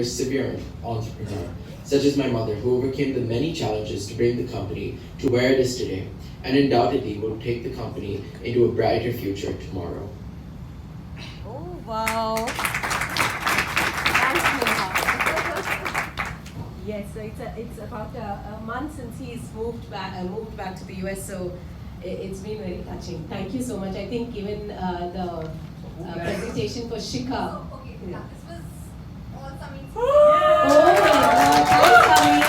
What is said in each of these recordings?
perseverant entrepreneur, such as my mother, who overcame the many challenges to bring the company to where it is today, and undoubtedly will take the company into a brighter future tomorrow. Oh, wow. Thanks, Neha. Yes, so it's about a month since he's moved back to the US, so it's been very touching. Thank you so much. I think even the presentation for Shikha. Okay, yeah, this was all Sameer's. Oh my God! Thanks, Sameer.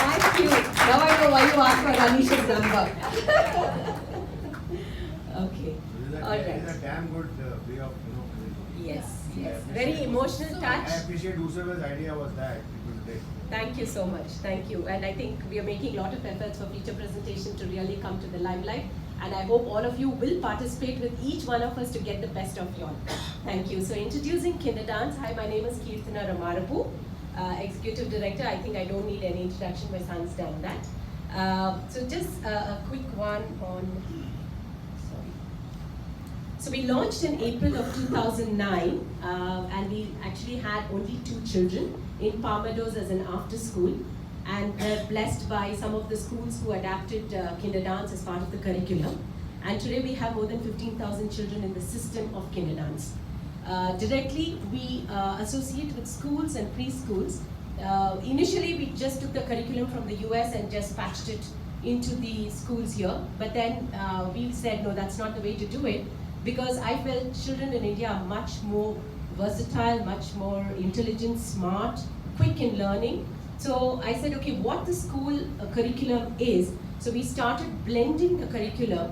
Thank you. Now I know why you asked for Anisha's number. Okay. All right. It's a damn good way of, Yes, yes. Very emotional touch. I appreciate whosoever's idea was that. It was great. Thank you so much. Thank you. And I think we are making a lot of efforts for future presentation to really come to the limelight. And I hope all of you will participate with each one of us to get the best of y'all. Thank you. So introducing Kinderdance. Hi, my name is Keerthana Ramarapu, Executive Director. I think I don't need any introduction. My son's done that. So just a quick one on, sorry. So we launched in April of 2009 and we actually had only 2 children in Palmados as an after school. And they're blessed by some of the schools who adapted Kinderdance as part of the curriculum. And today we have more than 15,000 children in the system of Kinderdance. Directly, we associate with schools and preschools. Initially, we just took the curriculum from the US and just patched it into the schools here. But then we said, no, that's not the way to do it, because I felt children in India are much more versatile, much more intelligent, smart, quick in learning. So I said, okay, what the school curriculum is, so we started blending the curriculum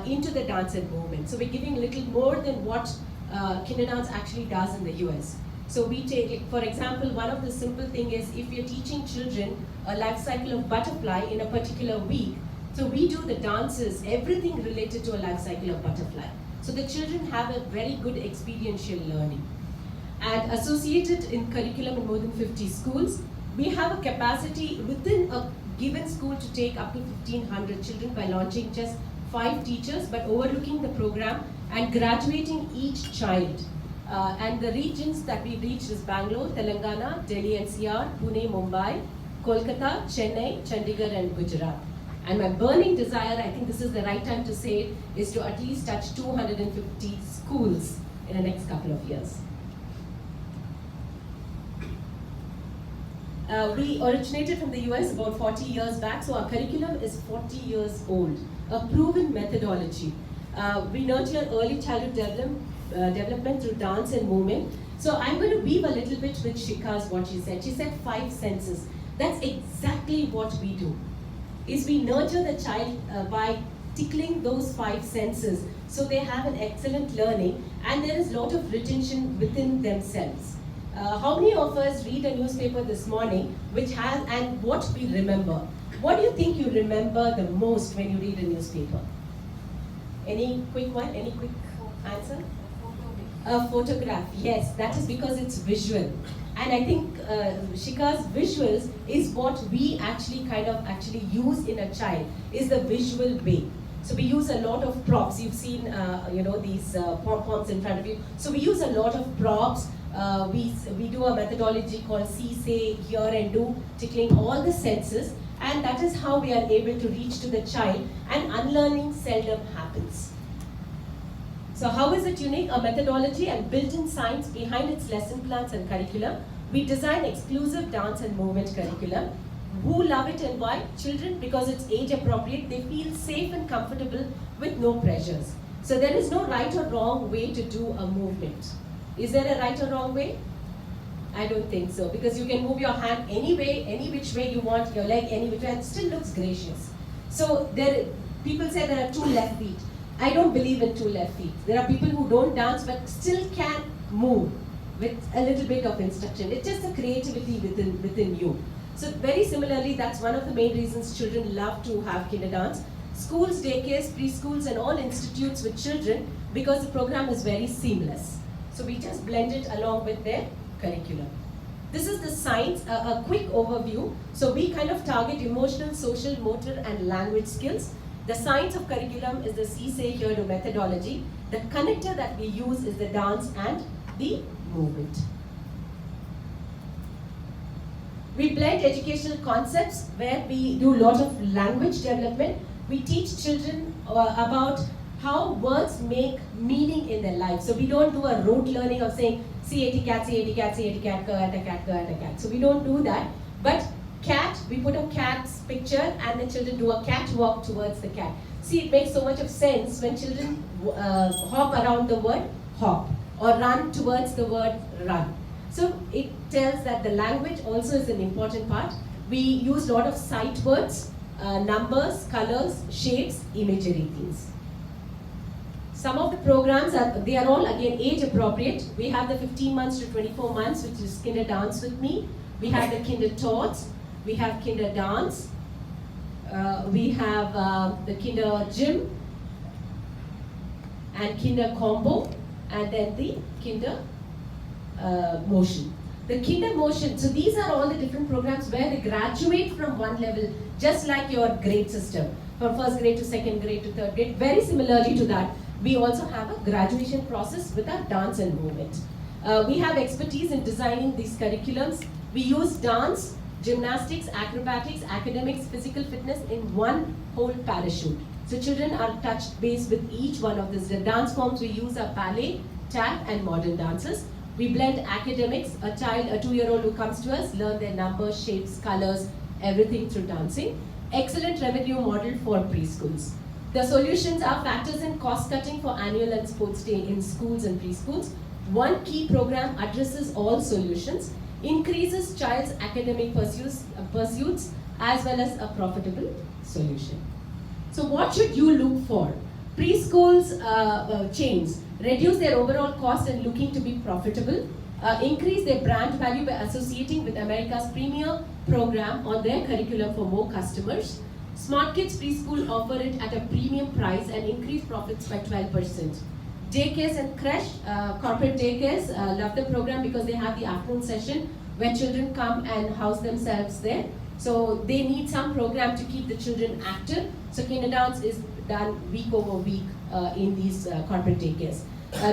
into the dance and movement. So we're giving a little more than what Kinderdance actually does in the US. So we take, for example, one of the simple thing is if you're teaching children a life cycle of butterfly in a particular week, so we do the dances, everything related to a life cycle of butterfly. So the children have a very good experiential learning. And associated in curriculum in more than 50 schools, we have a capacity within a given school to take up to 1,500 children by launching just 5 teachers, but overlooking the program and graduating each child. And the regions that we reached is Bangalore, Telangana, Delhi NCR, Pune, Mumbai, Kolkata, Chennai, Chandigarh and Gujarat. And my burning desire, I think this is the right time to say it, is to at least touch 250 schools in the next couple of years. We originated from the US about 40 years back, so our curriculum is 40 years old, a proven methodology. We nurture early childhood development through dance and movement. So I'm going to weave a little bit with Shikha's what she said. She said 5 senses. That's exactly what we do. Is we nurture the child by tickling those 5 senses so they have an excellent learning and there is a lot of retention within themselves. How many of us read a newspaper this morning which has, and what we remember? What do you think you remember the most when you read a newspaper? Any quick one? Any quick answer? A photograph, yes. That is because it's visual. And I think Shikha's visuals is what we actually use in a child, is the visual way. So we use a lot of props. You've seen, these pom-poms in front of you. So we use a lot of props. We do a methodology called see, say, hear and do, tickling all the senses, and that is how we are able to reach to the child, and unlearning seldom happens. So how is it unique? A methodology and built-in science behind its lesson plans and curriculum. We design exclusive dance and movement curriculum. Who love it and why? Children, because it's age appropriate. They feel safe and comfortable with no pressures. So there is no right or wrong way to do a movement. Is there a right or wrong way? I don't think so, because you can move your hand any way, any which way you want, your leg any which way, and it still looks gracious. So people say there are 2 left feet. I don't believe in 2 left feet. There are people who don't dance but still can move with a little bit of instruction. It's just the creativity within you. So very similarly, that's one of the main reasons children love to have Kinderdance. Schools, daycares, preschools and all institutes with children, because the program is very seamless. So we just blend it along with their curriculum. This is the science, a quick overview. So we kind of target emotional, social, motor and language skills. The science of curriculum is the see, say, hear, do methodology. The connector that we use is the dance and the movement. We blend educational concepts where we do a lot of language development. We teach children about how words make meaning in their life. So we don't do a rote learning of saying, C-A-T cat, C-A-T cat, C-A-T cat, go at a cat, go at a cat. So we don't do that. But cat, we put a cat's picture and the children do a cat walk towards the cat. See, it makes so much of sense when children hop around the word hop or run towards the word run. So it tells that the language also is an important part. We use a lot of sight words, numbers, colors, shapes, imagery things. Some of the programs, they are all again age appropriate. We have the 15 months to 24 months, which is Kinder Dance with Me. We have the Kinder Tots. We have Kinder Dance. We have the Kinder Gym and Kinder Combo, and then the Kinder Motion. The Kinder Motion, so these are all the different programs where they graduate from one level, just like your grade system, from first grade to second grade to third grade. Very similarly to that, we also have a graduation process with our dance and movement. We have expertise in designing these curriculums. We use dance, gymnastics, acrobatics, academics, physical fitness in one whole parachute. So children are touched base with each one of these. The dance forms we use are ballet, tap, and modern dances. We blend academics, a child, a 2-year-old who comes to us, learn their numbers, shapes, colors, everything through dancing. Excellent revenue model for preschools. The solutions are factors in cost cutting for annual and sports day in schools and preschools. One key program addresses all solutions, increases child's academic pursuits as well as a profitable solution. So what should you look for? Preschools chains reduce their overall cost and looking to be profitable, increase their brand value by associating with America's premier program on their curriculum for more customers. Smart Kids Preschool offer it at a premium price and increase profits by 12%. Daycares and creche, corporate daycares love the program because they have the afternoon session where children come and house themselves there. So they need some program to keep the children active. So Kinder Dance is done week over week in these corporate daycares.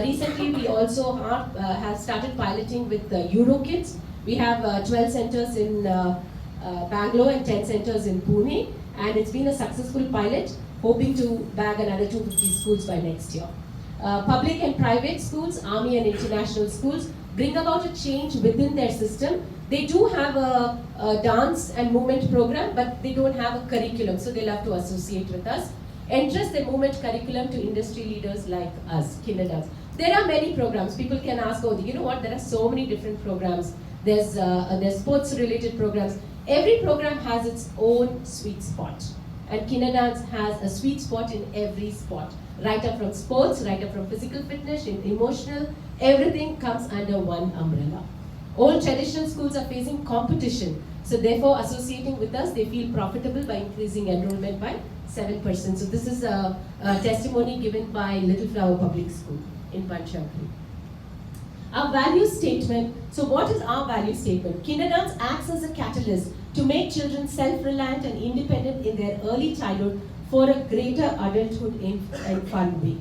Recently, we also have started piloting with EuroKids. We have 12 centers in Bangalore and 10 centers in Pune. And it's been a successful pilot, hoping to bag another 250 schools by next year. Public and private schools, army and international schools, bring about a change within their system. They do have a dance and movement program, but they don't have a curriculum, so they'll have to associate with us. Entrust the movement curriculum to industry leaders like us, Kinder Dance. There are many programs. People can ask, oh, you know what, there are so many different programs. There's sports-related programs. Every program has its own sweet spot. And Kinder Dance has a sweet spot in every spot. Right up from sports, right up from physical fitness, emotional, everything comes under one umbrella. All traditional schools are facing competition. So therefore, associating with us, they feel profitable by increasing enrollment by 7%. So this is a testimony given by Little Flower Public School in Panchakri. Our value statement. So what is our value statement? Kinder Dance acts as a catalyst to make children self-reliant and independent in their early childhood for a greater adulthood in fun way.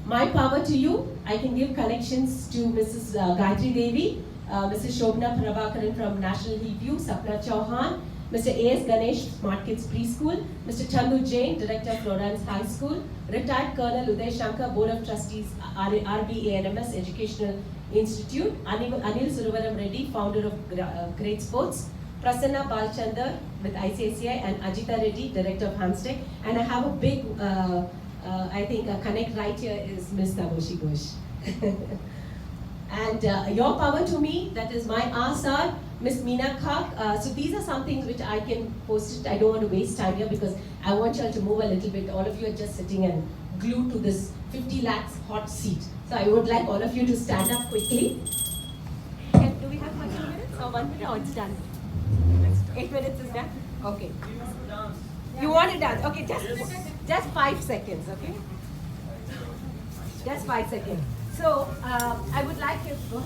My power to you, I can give connections to Mrs. Gayatri Devi, Mrs. Shobna Prabhakaran from National Hillview, Sapna Chauhan, Mr. A.S. Ganesh, Smart Kids Preschool, Mr. Chandu Jain, Director of Florence High School, retired Colonel Uday Shankar, Board of Trustees, RBANMS Educational Institute, Anil Suruvaram Reddy, founder of Great Sports, Prasanna Balchandar with ICICI, and Ajita Reddy, Director of Hamstech. And I have a big, I think, a connect right here is Ms. Taboshi Ghosh. And your power to me, that is my ASAR, Ms. Meena Khak. So these are some things which I can post it. I don't want to waste time here because I want you all to move a little bit. All of you are just sitting and glued to this 50 lakhs hot seat. So I would like all of you to stand up quickly. Do we have 2 minutes or 1 minute? Oh, it's done. 8 minutes is done? Okay. You want it done? Okay, just 5 seconds, okay? Just 5 seconds. So, I would like you to go.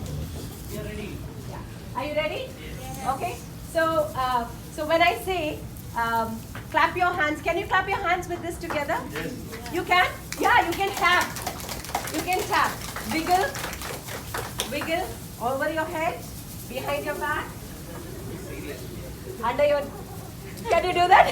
We are ready. Yeah. Are you ready? Yes. Okay. So, so when I say clap your hands, can you clap your hands with this together? Yes. You can? Yeah, you can tap. You can tap. Wiggle. Wiggle over your head, behind your back. Under your, can you do that?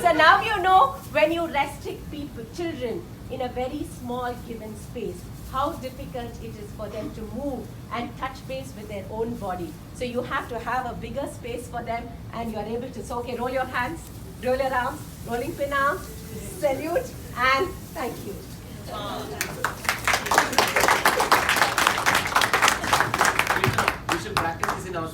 So now you know when you restrict people, children, in a very small given space, how difficult it is for them to move and touch base with their own body. So you have to have a bigger space for them, and you are able to. So okay, roll your hands, roll your arms, rolling pin arms, salute, and thank you. We should practice this in our